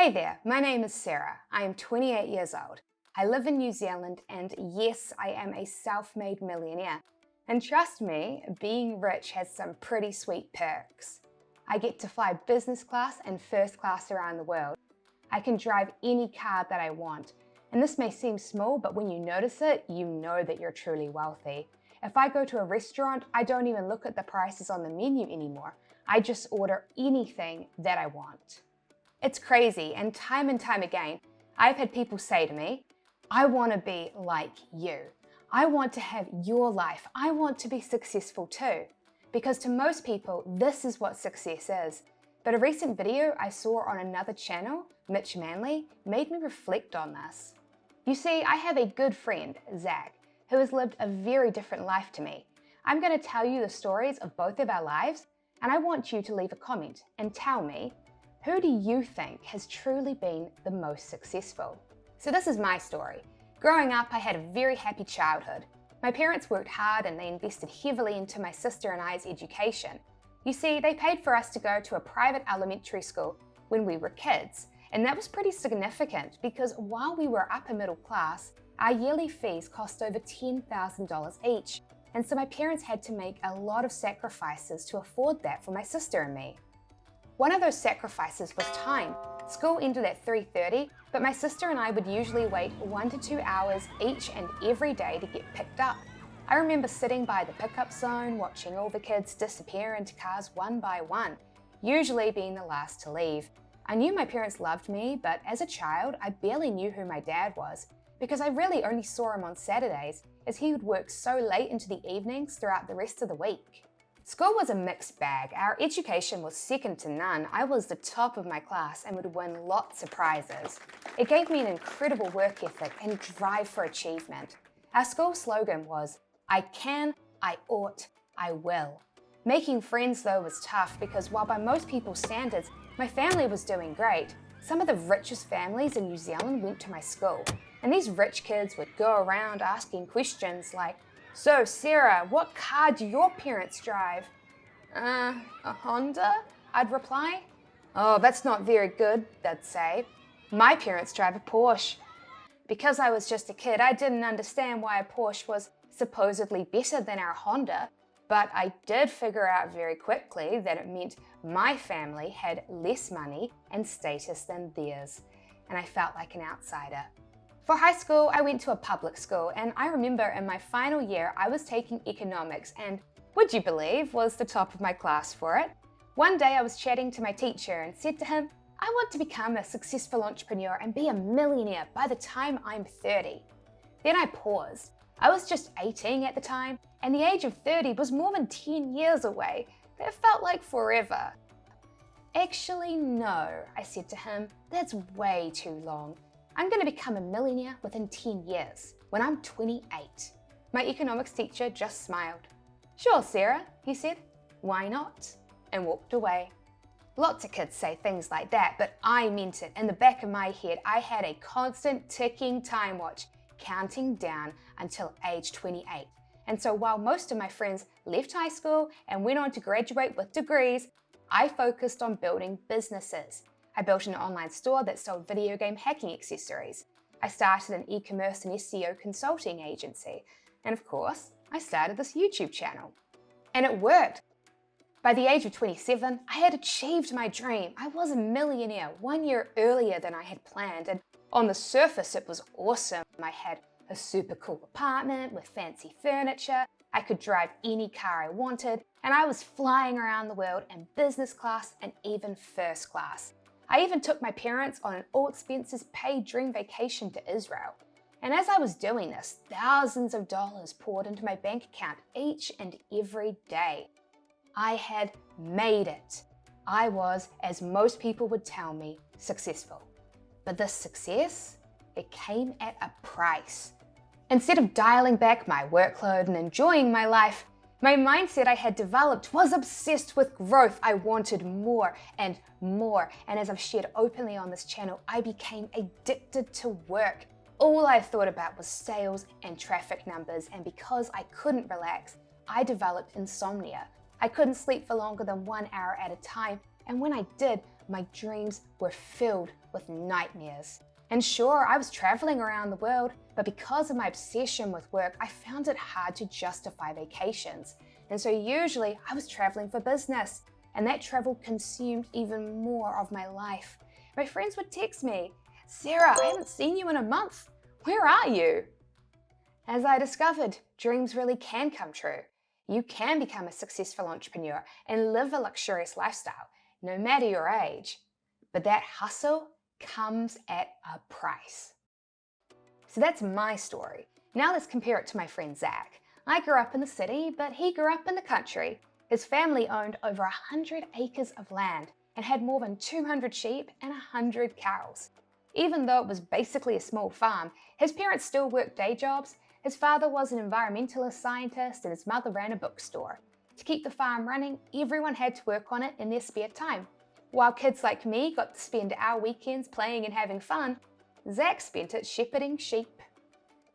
Hey there, my name is Sarah. I am 28 years old. I live in New Zealand and yes, I am a self-made millionaire. And trust me, being rich has some pretty sweet perks. I get to fly business class and first class around the world. I can drive any car that I want. And this may seem small, but when you notice it, you know that you're truly wealthy. If I go to a restaurant, I don't even look at the prices on the menu anymore. I just order anything that I want. It's crazy, and time again, I've had people say to me, I want to be like you. I want to have your life. I want to be successful too. Because to most people, this is what success is. But a recent video I saw on another channel, Mitch Manley, made me reflect on this. You see, I have a good friend, Zach, who has lived a very different life to me. I'm going to tell you the stories of both of our lives, and I want you to leave a comment and tell me, who do you think has truly been the most successful? So this is my story. Growing up, I had a very happy childhood. My parents worked hard and they invested heavily into my sister and I's education. You see, they paid for us to go to a private elementary school when we were kids, and that was pretty significant because while we were upper middle class, our yearly fees cost over $10,000 each, and so my parents had to make a lot of sacrifices to afford that for my sister and me. One of those sacrifices was time. School ended at 3:30, but my sister and I would usually wait 1 to 2 hours each and every day to get picked up. I remember sitting by the pickup zone, watching all the kids disappear into cars one by one, usually being the last to leave. I knew my parents loved me, but as a child, I barely knew who my dad was, because I really only saw him on Saturdays, as he would work so late into the evenings throughout the rest of the week. School was a mixed bag. Our education was second to none. I was the top of my class and would win lots of prizes. It gave me an incredible work ethic and drive for achievement. Our school slogan was, I can, I ought, I will. Making friends though was tough because while by most people's standards, my family was doing great, some of the richest families in New Zealand went to my school. And these rich kids would go around asking questions like, so Sarah, what car do your parents drive? A Honda? I'd reply. Oh, that's not very good, they'd say. My parents drive a Porsche. Because I was just a kid, I didn't understand why a Porsche was supposedly better than our Honda, but I did figure out very quickly that it meant my family had less money and status than theirs, and I felt like an outsider. For high school, I went to a public school, and I remember in my final year, I was taking economics and, would you believe, was the top of my class for it. One day I was chatting to my teacher and said to him, I want to become a successful entrepreneur and be a millionaire by the time I'm 30. Then I paused. I was just 18 at the time, and the age of 30 was more than 10 years away. It felt like forever. Actually, no, I said to him, that's way too long. I'm going to become a millionaire within 10 years, when I'm 28. My economics teacher just smiled. Sure, Sarah, he said. Why not? And walked away. Lots of kids say things like that, but I meant it. In the back of my head, I had a constant ticking time watch, counting down until age 28. And so while most of my friends left high school and went on to graduate with degrees, I focused on building businesses. I built an online store that sold video game hacking accessories. I started an e-commerce and SEO consulting agency. And of course, I started this YouTube channel. And it worked. By the age of 27, I had achieved my dream. I was a millionaire 1 year earlier than I had planned. And on the surface, it was awesome. I had a super cool apartment with fancy furniture. I could drive any car I wanted. And I was flying around the world in business class and even first class. I even took my parents on an all-expenses paid dream vacation to Israel. And as I was doing this, thousands of dollars poured into my bank account each and every day. I had made it. I was, as most people would tell me, successful. But this success, it came at a price. Instead of dialing back my workload and enjoying my life, my mindset I had developed was obsessed with growth. I wanted more and more. And as I've shared openly on this channel, I became addicted to work. All I thought about was sales and traffic numbers. And because I couldn't relax, I developed insomnia. I couldn't sleep for longer than 1 hour at a time. And when I did, my dreams were filled with nightmares. And sure, I was traveling around the world, but because of my obsession with work, I found it hard to justify vacations. And so usually I was traveling for business, and that travel consumed even more of my life. My friends would text me, "Sarah, I haven't seen you in a month. Where are you?" As I discovered, dreams really can come true. You can become a successful entrepreneur and live a luxurious lifestyle, no matter your age. But that hustle comes at a price. So that's my story. Now let's compare it to my friend Zach. I grew up in the city, but he grew up in the country. His family owned over 100 acres of land and had more than 200 sheep and 100 cows. Even though it was basically a small farm, his parents still worked day jobs. His father was an environmentalist scientist and his mother ran a bookstore. To keep the farm running, everyone had to work on it in their spare time. While kids like me got to spend our weekends playing and having fun, Zach spent it shepherding sheep.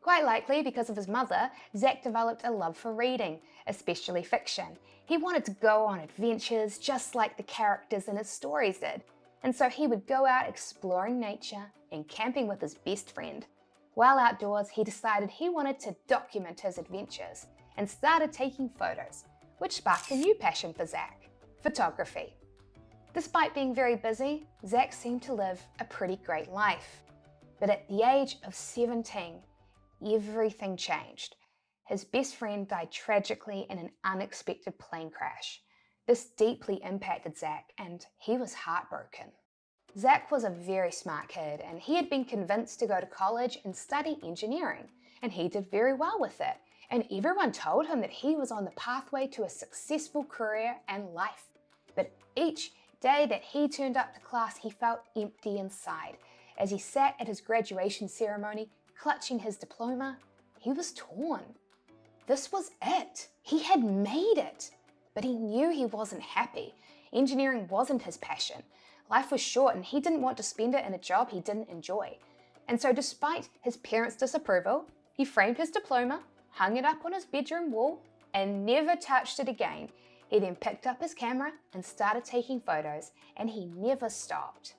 Quite likely because of his mother, Zach developed a love for reading, especially fiction. He wanted to go on adventures just like the characters in his stories did, and so he would go out exploring nature and camping with his best friend. While outdoors, he decided he wanted to document his adventures and started taking photos, which sparked a new passion for Zach: photography. Despite being very busy, Zach seemed to live a pretty great life. But at the age of 17, everything changed. His best friend died tragically in an unexpected plane crash. This deeply impacted Zach, and he was heartbroken. Zach was a very smart kid, and he had been convinced to go to college and study engineering, and he did very well with it. And everyone told him that he was on the pathway to a successful career and life. But each day that he turned up to class, he felt empty inside. As he sat at his graduation ceremony, clutching his diploma, he was torn. This was it. He had made it. But he knew he wasn't happy. Engineering wasn't his passion. Life was short and he didn't want to spend it in a job he didn't enjoy. And so despite his parents' disapproval, he framed his diploma, hung it up on his bedroom wall, and never touched it again. He then picked up his camera and started taking photos, and he never stopped.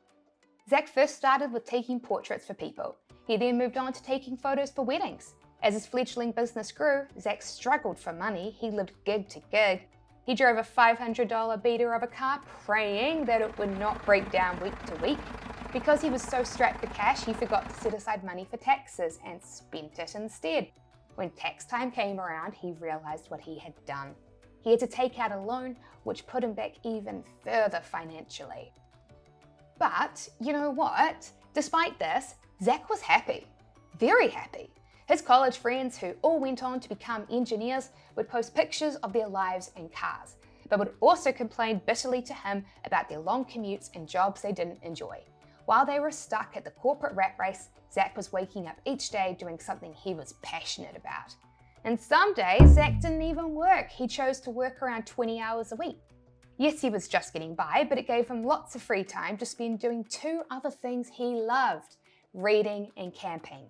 Zach first started with taking portraits for people. He then moved on to taking photos for weddings. As his fledgling business grew, Zach struggled for money. He lived gig to gig. He drove a $500 beater of a car, praying that it would not break down week to week. Because he was so strapped for cash, he forgot to set aside money for taxes and spent it instead. When tax time came around, he realized what he had done. He had to take out a loan, which put him back even further financially. But you know what? Despite this, Zach was happy, very happy. His college friends, who all went on to become engineers, would post pictures of their lives in cars, but would also complain bitterly to him about their long commutes and jobs they didn't enjoy. While they were stuck at the corporate rat race, Zach was waking up each day doing something he was passionate about. And some days, Zach didn't even work. He chose to work around 20 hours a week. Yes, he was just getting by, but it gave him lots of free time to spend doing two other things he loved: reading and camping.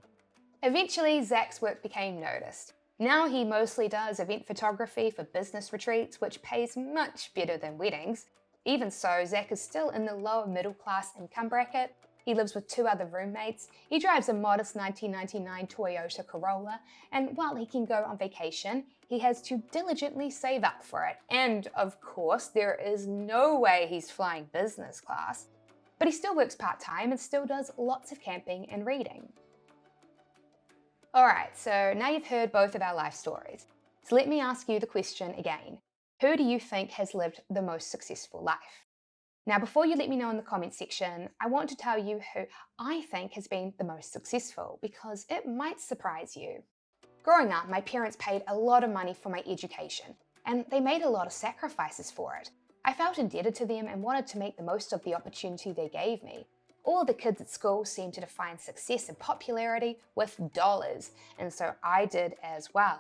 Eventually, Zach's work became noticed. Now he mostly does event photography for business retreats, which pays much better than weddings. Even so, Zach is still in the lower middle class income bracket. He lives with two other roommates. He drives a modest 1999 Toyota Corolla, and while he can go on vacation, he has to diligently save up for it. And of course, there is no way he's flying business class. But he still works part-time and still does lots of camping and reading. Alright, so now you've heard both of our life stories. So let me ask you the question again. Who do you think has lived the most successful life? Now, before you let me know in the comments section, I want to tell you who I think has been the most successful, because it might surprise you. Growing up, my parents paid a lot of money for my education, and they made a lot of sacrifices for it. I felt indebted to them and wanted to make the most of the opportunity they gave me. All the kids at school seemed to define success and popularity with dollars, and so I did as well.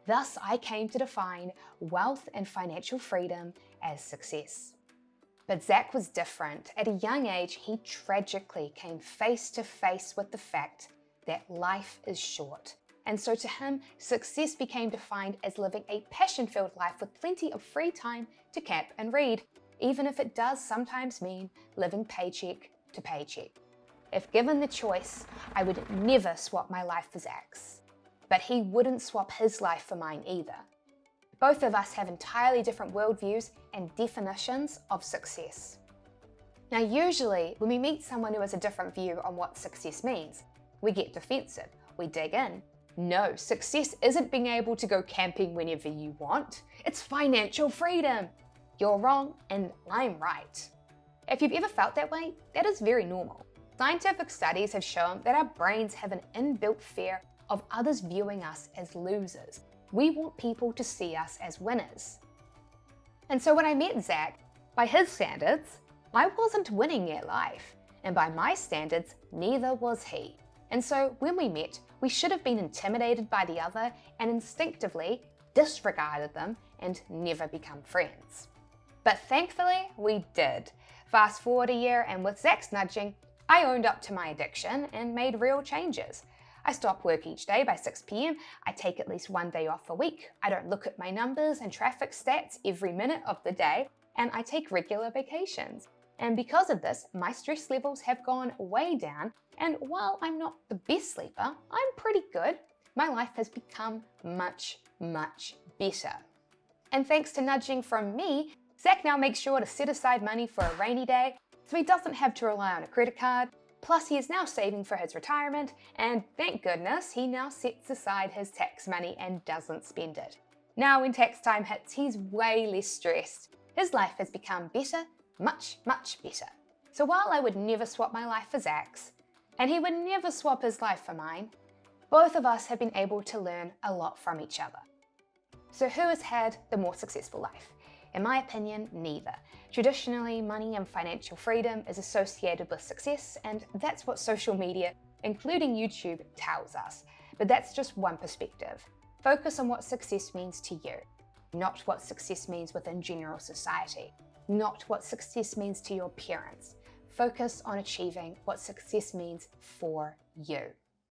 Thus, I came to define wealth and financial freedom as success. But Zach was different. At a young age, he tragically came face to face with the fact that life is short. And so to him, success became defined as living a passion-filled life with plenty of free time to camp and read. even if it does sometimes mean living paycheck to paycheck. If given the choice, I would never swap my life for Zacks. But he wouldn't swap his life for mine either. Both of us have entirely different worldviews and definitions of success. Now, usually when we meet someone who has a different view on what success means, we get defensive, we dig in. No, success isn't being able to go camping whenever you want. It's financial freedom. You're wrong and I'm right. If you've ever felt that way, that is very normal. Scientific studies have shown that our brains have an inbuilt fear of others viewing us as losers. We want people to see us as winners. And so when I met Zack, by his standards, I wasn't winning at life. And by my standards, neither was he. And so when we met, we should have been intimidated by the other and instinctively disregarded them and never become friends. But thankfully, we did. Fast forward a year, and with Zack's nudging, I owned up to my addiction and made real changes. I stop work each day by 6 p.m. I take at least one day off a week. I don't look at my numbers and traffic stats every minute of the day, and I take regular vacations. And because of this, my stress levels have gone way down, and while I'm not the best sleeper, I'm pretty good. My life has become much, much better. And thanks to nudging from me, Zack now makes sure to set aside money for a rainy day, so he doesn't have to rely on a credit card. Plus, he is now saving for his retirement, and thank goodness he now sets aside his tax money and doesn't spend it. Now when tax time hits, he's way less stressed. His life has become better, much, much better. So while I would never swap my life for Zack's, and he would never swap his life for mine, both of us have been able to learn a lot from each other. So who has had the more successful life? In my opinion, neither. Traditionally, money and financial freedom is associated with success, and that's what social media, including YouTube, tells us. But that's just one perspective. Focus on what success means to you, not what success means within general society, not what success means to your parents. Focus on achieving what success means for you.